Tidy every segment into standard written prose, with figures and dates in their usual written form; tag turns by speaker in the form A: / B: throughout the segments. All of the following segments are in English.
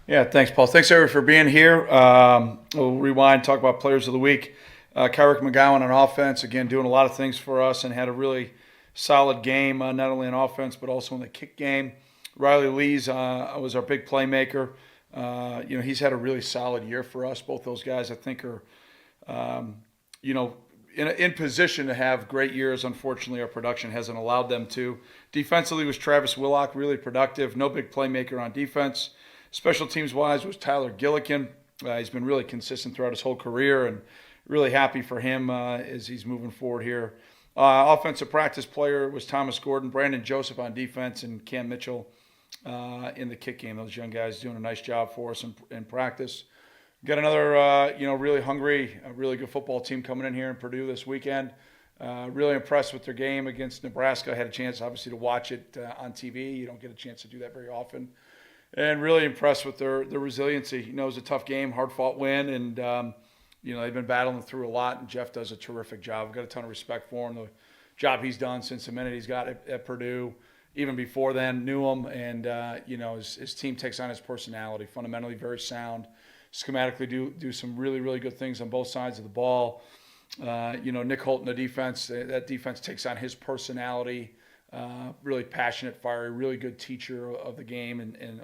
A: Yeah, thanks, Paul. Thanks, everyone, for being here. We'll rewind, talk about players of the week. Kyrick McGowan on offense, again, doing a lot of things for us and had a really solid game, not only in offense, but also in the kick game. Riley Lees was our big playmaker. He's had a really solid year for us. Both those guys, I think, are, you know, in position to have great years. Unfortunately, our production hasn't allowed them to. Defensively was Travis Willock, really productive. No big playmaker on defense. Special teams wise was Tyler Gillikin. He's been really consistent throughout his whole career, and really happy for him as he's moving forward here. Offensive practice player was Thomas Gordon, Brandon Joseph on defense, and Cam Mitchell in the kick game. Those young guys doing a nice job for us in practice. Got another, really hungry, really good football team coming in here in Purdue this weekend. Really impressed with their game against Nebraska. I had a chance, obviously, to watch it on TV. You don't get a chance to do that very often. And really impressed with their resiliency. It was a tough game, hard-fought win, and they've been battling through a lot. And Jeff does a terrific job. I've got a ton of respect for him. The job he's done since the minute he's got at Purdue, even before then, knew him, and his team takes on his personality. Fundamentally, very sound. Schematically, do some really, really good things on both sides of the ball. Nick Holt in the defense. That defense takes on his personality. Really passionate, fiery, really good teacher of the game, and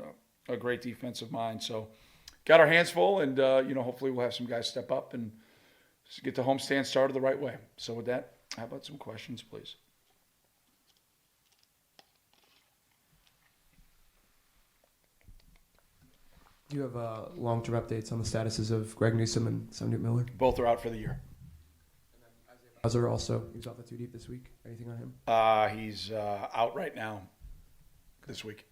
A: a great defensive mind. So, got our hands full, and hopefully we'll have some guys step up and get the homestand started the right way. So, with that, how about some questions, please?
B: Do you have long-term updates on the statuses of Greg Newsome and Sam Newt Miller?
A: Both are out for the year.
B: Buzzer also, he was off the 2 deep this week. Anything on him?
A: He's out right now this week.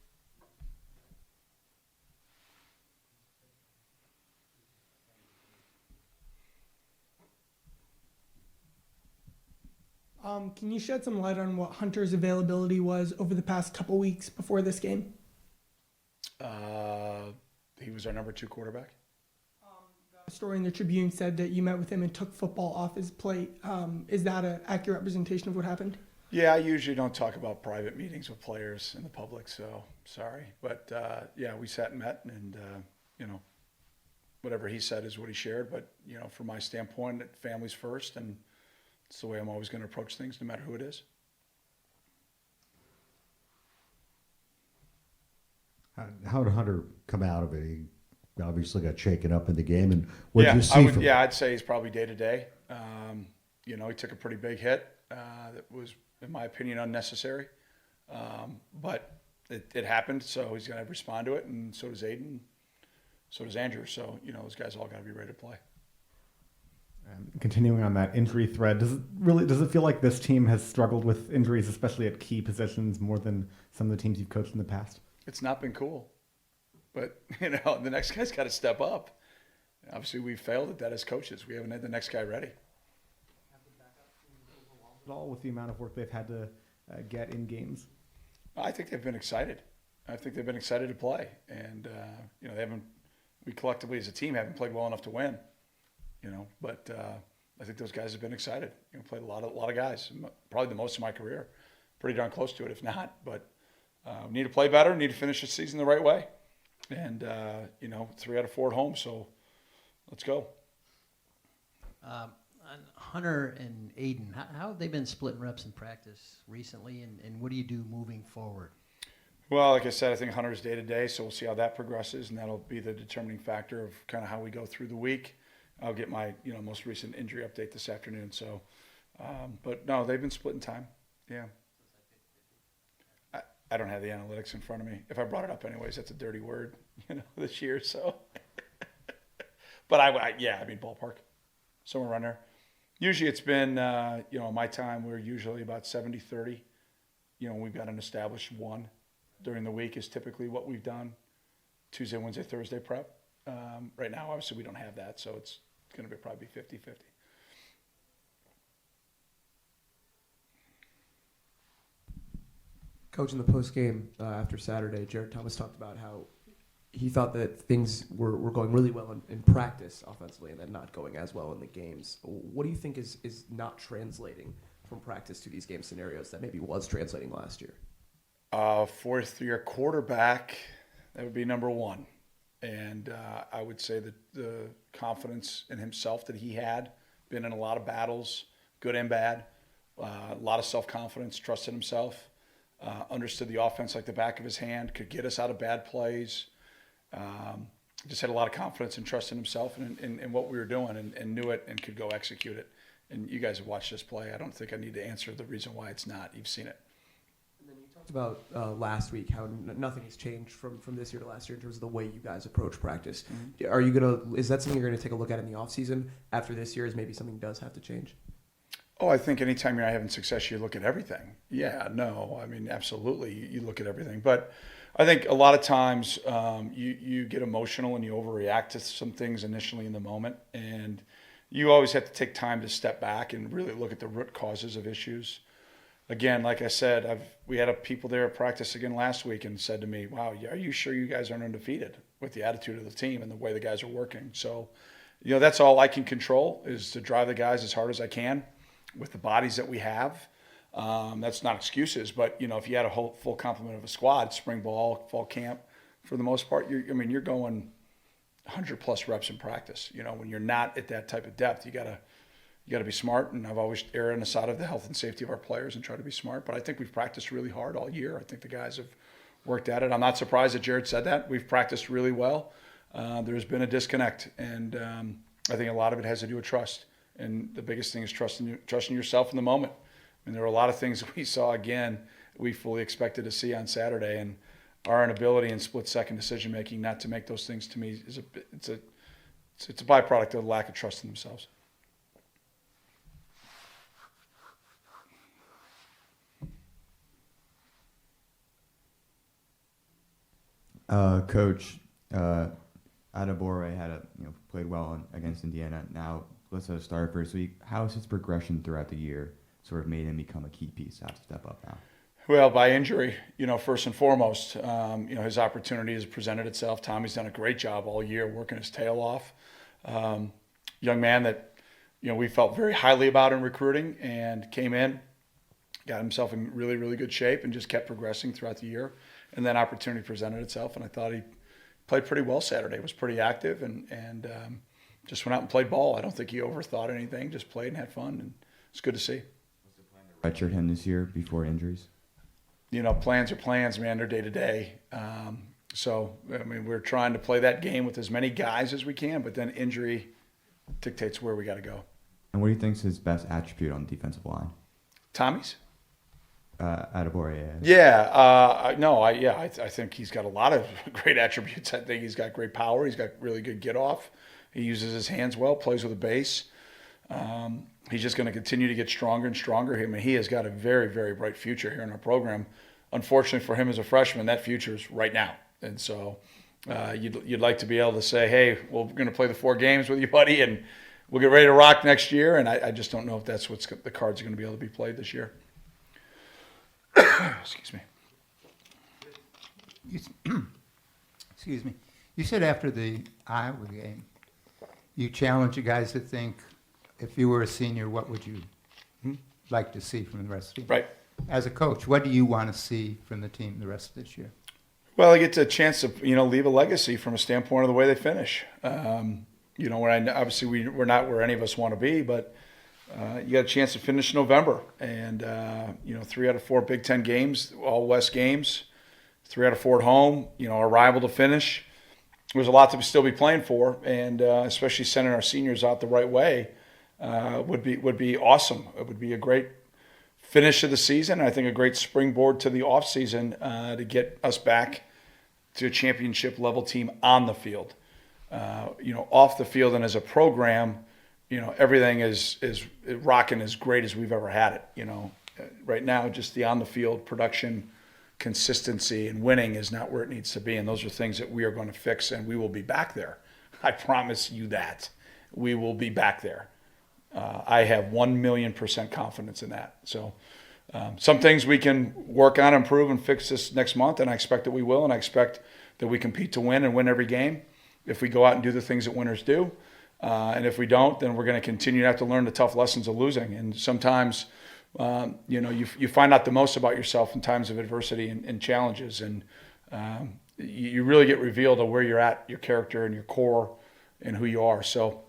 C: Can you shed some light on what Hunter's availability was over the past couple weeks before this game?
A: He was our number 2 quarterback.
C: A story in the Tribune said that you met with him and took football off his plate. Is that an accurate representation of what happened?
A: Yeah, I usually don't talk about private meetings with players in the public, so sorry. But we sat and met, and whatever he said is what he shared. But from my standpoint, family's first, and it's the way I'm always going to approach things, no matter who it is.
D: How did Hunter come out of it? He obviously got shaken up in the game. And what did
A: Yeah,
D: you see from him?
A: yeah, I'd say he's probably day to day. He took a pretty big hit that was, in my opinion, unnecessary. But it happened, so he's going to respond to it, and so does Aiden, so does Andrew. So, those guys all got to be ready to play.
E: Continuing on that injury thread, does it feel like this team has struggled with injuries, especially at key positions, more than some of the teams you've coached in the past?
A: It's not been cool. But, the next guy's got to step up. Obviously, we've failed at that as coaches. We haven't had the next guy ready.
E: At all with the amount of work they've had to get in games?
A: I think they've been excited. I think they've been excited to play. And, we collectively as a team haven't played well enough to win. But I think those guys have been excited. Played a lot of guys, probably the most of my career. Pretty darn close to it, if not. But we need to play better, need to finish the season the right way. And, 3 out of 4 at home, so let's go.
F: On Hunter and Aiden, how have they been splitting reps in practice recently, and what do you do moving forward?
A: Well, like I said, I think Hunter's day to day, so we'll see how that progresses, and that'll be the determining factor of kind of how we go through the week. I'll get my most recent injury update this afternoon. So, but no, they've been splitting time. Yeah. I don't have the analytics in front of me. If I brought it up anyways, that's a dirty word, this year. So, but ballpark, somewhere around there. Usually it's been, my time, we're usually about 70-30. We've got an established one during the week is typically what we've done. Tuesday, Wednesday, Thursday prep. Right now, obviously, we don't have that, so it's going to be probably 50-50.
B: Coach, in the post game after Saturday, Jared Thomas talked about how he thought that things were going really well in practice offensively and then not going as well in the games. What do you think is not translating from practice to these game scenarios that maybe was translating last year?
A: 4th-year quarterback, that would be number one. And I would say that the confidence in himself that he had, been in a lot of battles, good and bad, a lot of self-confidence, trusted himself, understood the offense like the back of his hand, could get us out of bad plays. Just had a lot of confidence and trust in himself and in what we were doing, and knew it and could go execute it. And you guys have watched this play. I don't think I need to answer the reason why it's not. You've seen it.
B: And then you talked about last week how nothing has changed from this year to last year in terms of the way you guys approach practice. Is that something you're going to take a look at in the offseason after this year? Is maybe something does have to change?
A: Oh, I think anytime you're not having success, you look at everything. Yeah, no, I mean, absolutely, you look at everything. But I think a lot of times you get emotional and you overreact to some things initially in the moment. And you always have to take time to step back and really look at the root causes of issues. Again, like I said, we had people there at practice again last week and said to me, wow, are you sure you guys aren't undefeated with the attitude of the team and the way the guys are working? So, that's all I can control, is to drive the guys as hard as I can with the bodies that we have. That's not excuses, but if you had a full complement of a squad, spring ball, fall camp, for the most part, you're going 100+ reps in practice. When you're not at that type of depth, you gotta be smart. And I've always erred on the side of the health and safety of our players and try to be smart. But I think we've practiced really hard all year. I think the guys have worked at it. I'm not surprised that Jared said that. We've practiced really well. There's been a disconnect, and I think a lot of it has to do with trust. And the biggest thing is trusting yourself in the moment. And there were a lot of things that we saw again we fully expected to see on Saturday, and our inability in split-second decision-making not to make those things, to me, it's a byproduct of the lack of trust in themselves.
G: Coach, Adebore had played well against Indiana. Now, let's say start first week. How has his progression throughout the year sort of made him become a key piece, have to step up now?
A: Well, by injury, first and foremost, his opportunity has presented itself. Tommy's done a great job all year working his tail off. Young man that, we felt very highly about in recruiting, and came in, got himself in really, really good shape, and just kept progressing throughout the year. And then opportunity presented itself, and I thought he played pretty well Saturday. Was pretty active and just went out and played ball. I don't think he overthought anything, just played and had fun, and it's good to see.
G: Redshirt him this year before injuries?
A: Plans are plans, man. They're day to day. So, we're trying to play that game with as many guys as we can, but then injury dictates where we got to go.
G: And what do you think is his best attribute on the defensive line?
A: Tommy's?
G: Adebore,
A: yeah. I think he's got a lot of great attributes. I think he's got great power. He's got really good get off. He uses his hands well, plays with a base. He's just going to continue to get stronger and stronger. He has got a very, very bright future here in our program. Unfortunately for him as a freshman, that future is right now. And so you'd like to be able to say, hey, well, we're going to play the 4 games with you, buddy, and we'll get ready to rock next year. And I just don't know if that's what's the cards are going to be able to be played this year. Excuse me.
H: Excuse me. You said after the Iowa game, you challenged the guys to think, if you were a senior, what would you like to see from the rest of the team?
A: Right.
H: As a coach, what do you want to see from the team the rest of this year?
A: Well, I get a chance to, leave a legacy from a standpoint of the way they finish. Obviously we're not where any of us want to be, but you got a chance to finish November, and 3 out of 4 Big Ten games, all West games, 3 out of 4 at home. Our rival to finish. There's a lot to still be playing for, and especially sending our seniors out the right way would be awesome. It would be a great finish of the season. I think a great springboard to the off season to get us back to a championship level team on the field. Off the field and as a program, everything is rocking as great as we've ever had it. Right now, just the on the field production, consistency, and winning is not where it needs to be. And those are things that we are going to fix, and we will be back there. I promise you that. We will be back there. I have 1,000,000% confidence in that. So some things we can work on, improve, and fix this next month, and I expect that we will, and I expect that we compete to win and win every game if we go out and do the things that winners do. And if we don't, then we're going to continue to have to learn the tough lessons of losing. And sometimes, you find out the most about yourself in times of adversity and challenges. And you really get revealed of where you're at, your character and your core and who you are. So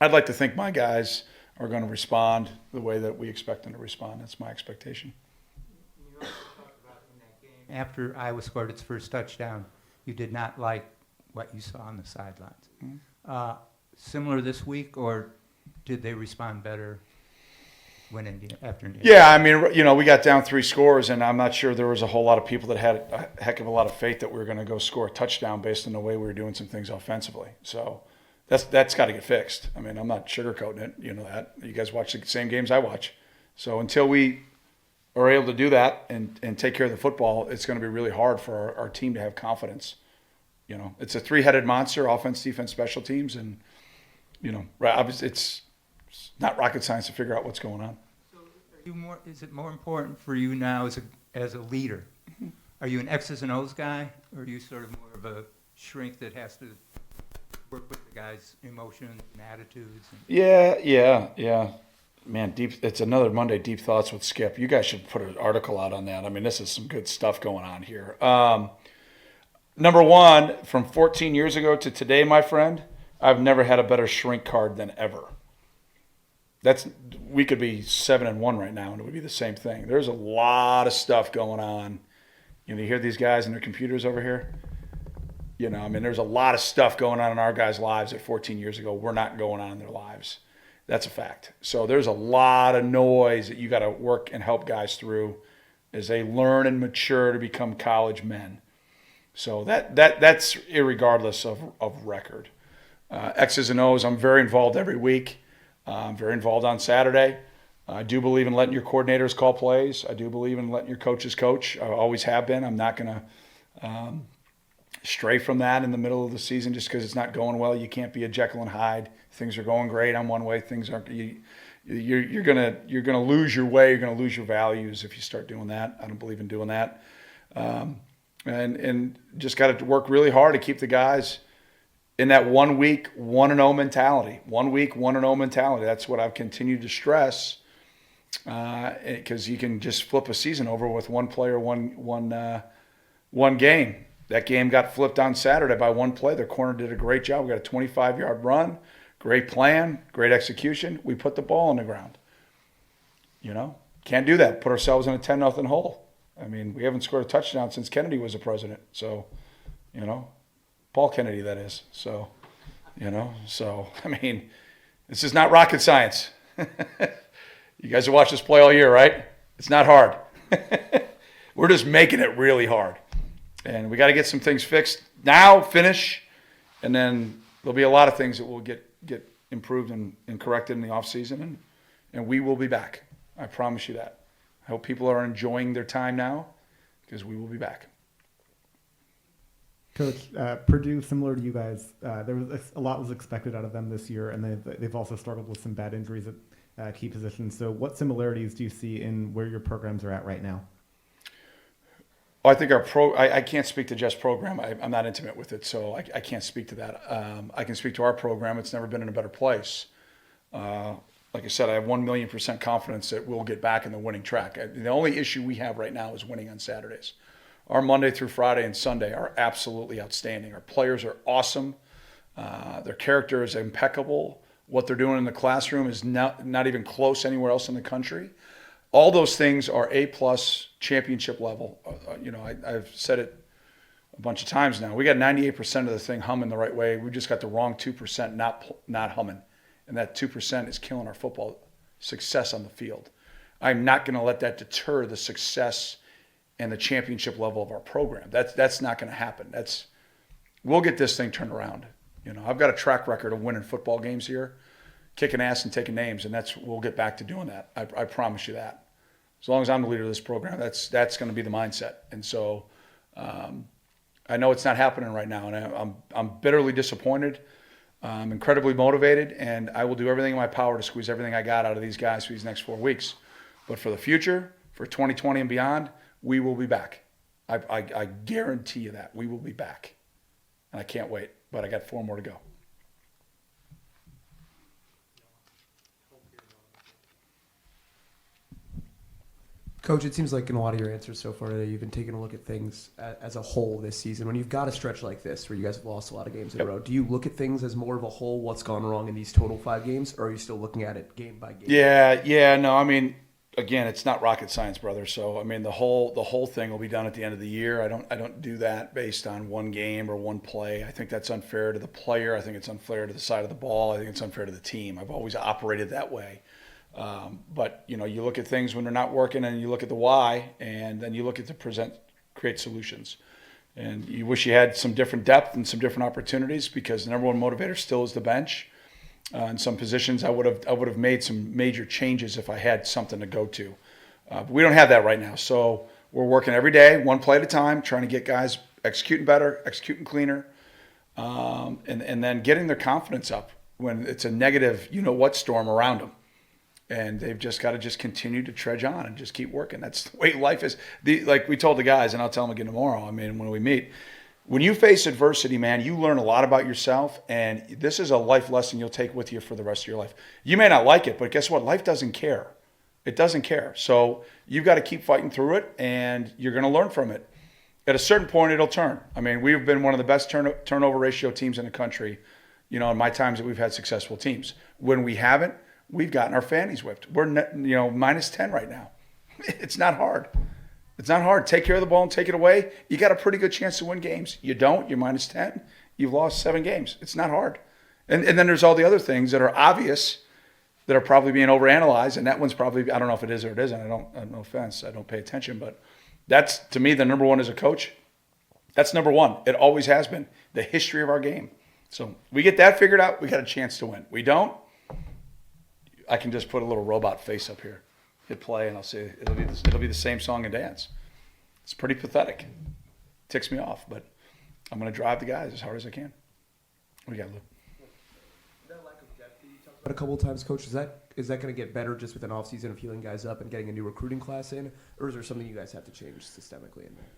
A: I'd like to think my guys are going to respond the way that we expect them to respond. That's my expectation.
H: You also talked about in that game, after Iowa scored its first touchdown, you did not like what you saw on the sidelines. Similar this week, or did they respond better when after Indiana?
A: Yeah, I mean, we got down 3 scores, and I'm not sure there was a whole lot of people that had a heck of a lot of faith that we were going to go score a touchdown based on the way we were doing some things offensively. So that's got to get fixed. I mean, I'm not sugarcoating it. You know that. You guys watch the same games I watch. So until we are able to do that and take care of the football, it's going to be really hard for our team to have confidence. It's a 3-headed monster: offense, defense, special teams, and obviously it's not rocket science to figure out what's going on.
H: So is it more important for you now as a leader? Are you an X's and O's guy, or are you sort of more of a shrink that has to work with the guys' emotions and attitudes?
A: Yeah. Man, it's another Monday Deep Thoughts with Skip. You guys should put an article out on that. I mean, this is some good stuff going on here. Number one, from 14 years ago to today, my friend, I've never had a better shrink card than ever. We could be 7-1 right now, and it would be the same thing. There's a lot of stuff going on. You hear these guys and their computers over here. There's a lot of stuff going on in our guys' lives that 14 years ago were not going on in their lives. That's a fact. So there's a lot of noise that you got to work and help guys through as they learn and mature to become college men. So that's irregardless of record. X's and O's, I'm very involved every week. I'm very involved on Saturday. I do believe in letting your coordinators call plays. I do believe in letting your coaches coach. I always have been. I'm not going to stray from that in the middle of the season just because it's not going well. You can't be a Jekyll and Hyde. Things are going great. I'm one way. Things aren't. You're gonna lose your way. You're gonna lose your values if you start doing that. I don't believe in doing that. And just got to work really hard to keep the guys in that 1 week 1-0 mentality. 1 week 1-0 mentality. That's what I've continued to stress. Because you can just flip a season over with one player, one game. That game got flipped on Saturday by one play. Their corner did a great job. We got a 25-yard run, great plan, great execution. We put the ball on the ground. Can't do that. Put ourselves in a 10-0 hole. I mean, we haven't scored a touchdown since Kennedy was a president. So, Paul Kennedy, that is. So, I mean, this is not rocket science. You guys have watched us play all year, right? It's not hard. We're just making it really hard. And we got to get some things fixed now, finish, and then there'll be a lot of things that will get improved and corrected in the offseason, and we will be back. I promise you that. I hope people are enjoying their time now because we will be back.
E: Coach, Purdue, similar to you guys, a lot was expected out of them this year, and they've also struggled with some bad injuries at key positions. So what similarities do you see in where your programs are at right now?
A: Well, I think I can't speak to Jeff's program. I'm not intimate with it, so I can't speak to that. I can speak to our program. It's never been in a better place. Like I said, I have 1,000,000% confidence that we'll get back in the winning track. The only issue we have right now is winning on Saturdays. Our Monday through Friday and Sunday are absolutely outstanding. Our players are awesome. Their character is impeccable. What they're doing in the classroom is not even close anywhere else in the country. All those things are A+ championship level. I've said it a bunch of times now. We got 98% of the thing humming the right way. We just got the wrong 2% not humming. And that 2% is killing our football success on the field. I'm not going to let that deter the success and the championship level of our program. That's not going to happen. We'll get this thing turned around. I've got a track record of winning football games here, kicking ass and taking names, and we'll get back to doing that. I promise you that. As long as I'm the leader of this program, that's going to be the mindset. And so I know it's not happening right now, and I'm bitterly disappointed. I'm incredibly motivated, and I will do everything in my power to squeeze everything I got out of these guys for these next 4 weeks. But for the future, for 2020 and beyond, we will be back. I guarantee you that. We will be back. And I can't wait, but I got 4 more to go.
B: Coach, it seems like in a lot of your answers so far today, you've been taking a look at things as a whole this season. When you've got a stretch like this, where you guys have lost a lot of games in a row, do you look at things as more of a whole, what's gone wrong in these total 5 games, or are you still looking at it game by game?
A: Yeah, no, I mean, again, it's not rocket science, brother. So I mean, the whole thing will be done at the end of the year. I don't do that based on one game or one play. I think that's unfair to the player. I think it's unfair to the side of the ball. I think it's unfair to the team. I've always operated that way. But you look at things when they're not working, and you look at the why, and then you look at create solutions. And you wish you had some different depth and some different opportunities, because the number one motivator still is the bench. In some positions, I would have made some major changes if I had something to go to. But we don't have that right now. So we're working every day, one play at a time, trying to get guys executing better, executing cleaner, and then getting their confidence up when it's a negative, storm around them. And they've just got to continue to trudge on and just keep working. That's the way life is. Like we told the guys, and I'll tell them again tomorrow, I mean, when we meet, when you face adversity, man, you learn a lot about yourself, and this is a life lesson you'll take with you for the rest of your life. You may not like it, but guess what? Life doesn't care. It doesn't care. So you've got to keep fighting through it, and you're going to learn from it. At a certain point, it'll turn. I mean, we've been one of the best turnover ratio teams in the country, in my times that we've had successful teams. When we haven't, we've gotten our fannies whipped. We're minus 10 right now. It's not hard. It's not hard. Take care of the ball and take it away. You got a pretty good chance to win games. You don't, you're minus 10. You've lost 7 games. It's not hard. And then there's all the other things that are obvious that are probably being overanalyzed. And that one's probably, I don't know if it is or it isn't. No offense. I don't pay attention. But that's, to me, the number one as a coach. That's number one. It always has been. The history of our game. So we get that figured out, we got a chance to win. We don't, I can just put a little robot face up here, hit play, and I'll say it'll be the same song and dance. It's pretty pathetic. Ticks me off, but I'm going to drive the guys as hard as I can. What do you got, Lou?
B: That lack of depth that you talked about a couple of times, Coach, is that going to get better just with an offseason of healing guys up and getting a new recruiting class in, or is there something you guys have to change systemically in there?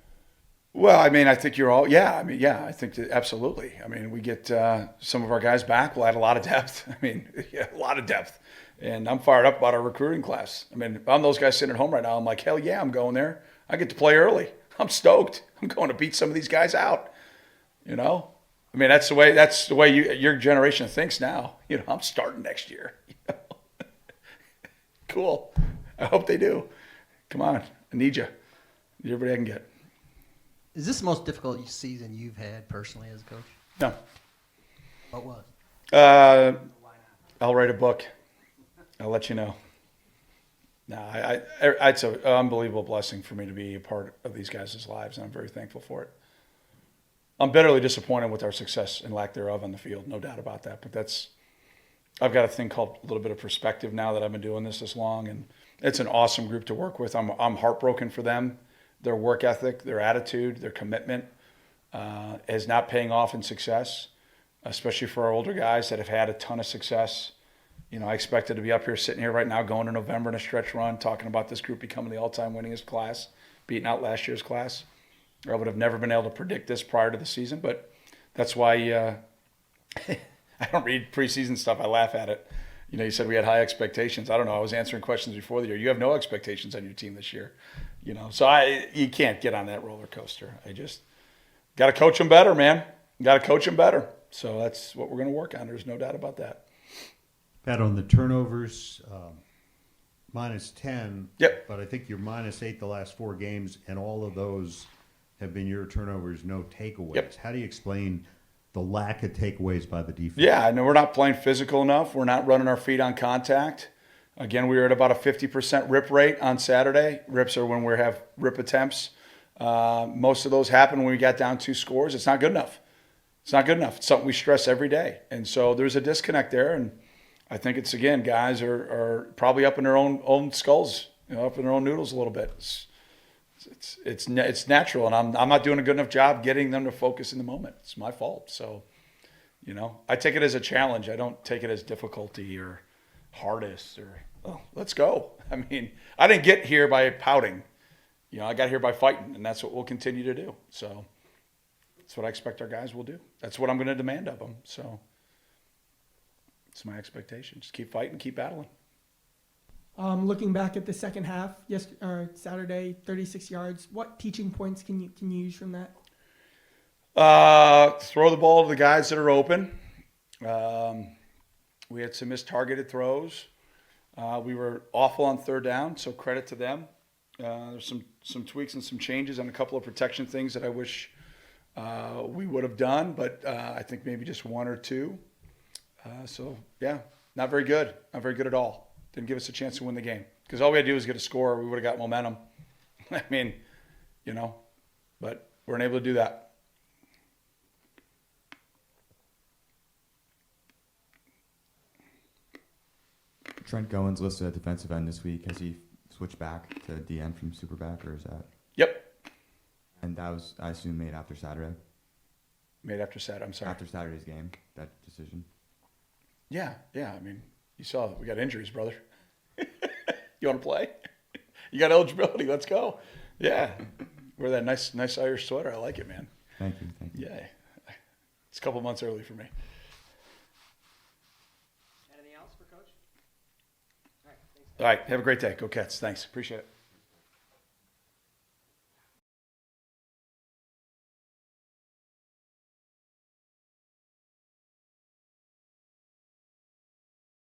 A: Well, I mean, I think you're all, I think that absolutely. I mean, we get some of our guys back. We'll add a lot of depth. I mean, a lot of depth. And I'm fired up about our recruiting class. I mean, if I'm those guys sitting at home right now, I'm like, hell yeah, I'm going there. I get to play early. I'm stoked. I'm going to beat some of these guys out. I mean, that's the way your generation thinks now. I'm starting next year. Cool. I hope they do. Come on. I need you. Need everybody I can get.
F: Is this the most difficult season you've had personally as a coach?
A: No.
F: What was?
A: I'll write a book. I'll let you know. No, it's an unbelievable blessing for me to be a part of these guys' lives, and I'm very thankful for it. I'm bitterly disappointed with our success and lack thereof on the field, no doubt about that. But I've got a thing called a little bit of perspective now that I've been doing this long, and it's an awesome group to work with. I'm heartbroken for them. Their work ethic, their attitude, their commitment is not paying off in success, especially for our older guys that have had a ton of success. I expected to be up here, sitting here right now, going to November in a stretch run, talking about this group becoming the all-time winningest class, beating out last year's class. I would have never been able to predict this prior to the season, but that's why I don't read preseason stuff. I laugh at it. You said we had high expectations. I don't know. I was answering questions before the year. You have no expectations on your team this year. So you can't get on that roller coaster. I just got to coach them better, man. Got to coach them better. So that's what we're going to work on. There's no doubt about that.
D: Pat, on the turnovers, minus 10.
A: Yep.
D: But I think you're minus 8 the last 4 games, and all of those have been your turnovers, no takeaways.
A: Yep.
D: How do you explain the lack of takeaways by the defense?
A: Yeah, I know we're not playing physical enough. We're not running our feet on contact. Again, we were at about a 50% rip rate on Saturday. Rips are when we have rip attempts. Most of those happen when we got down 2 scores. It's not good enough. It's not good enough. It's something we stress every day. And so there's a disconnect there. And I think it's, again, guys are probably up in their own skulls, up in their own noodles a little bit. It's natural, and I'm not doing a good enough job getting them to focus in the moment. It's my fault. So, I take it as a challenge. I don't take it as difficulty or hardest or, let's go. I mean, I didn't get here by pouting. I got here by fighting, and that's what we'll continue to do. So that's what I expect our guys will do. That's what I'm going to demand of them. So it's my expectation. Just keep fighting, keep battling.
C: Looking back at the second half, Saturday, 36 yards. What teaching points can you use from that?
A: Throw the ball to the guys that are open. We had some mistargeted throws. We were awful on third down, so credit to them. There's some tweaks and some changes on a couple of protection things that I wish we would have done, but I think maybe just one or two. So, yeah, not very good. Not very good at all. Didn't give us a chance to win the game. Because all we had to do was get a score. We would have got momentum. I mean, but we weren't able to do that.
G: Trent Goins listed at defensive end this week. Has he switched back to DN from superback, or is that?
A: Yep.
G: And that was, I assume, made after Saturday.
A: Made after Saturday. I'm sorry.
G: After Saturday's game, that decision.
A: Yeah. I mean, you saw that we got injuries, brother. You want to play? You got eligibility. Let's go. Yeah. Wear that nice Irish sweater. I like it, man.
G: Thank you.
A: Yeah. It's a couple months early for me.
B: Anything else for Coach?
A: All right. Have a great day. Go Cats. Thanks. Appreciate it.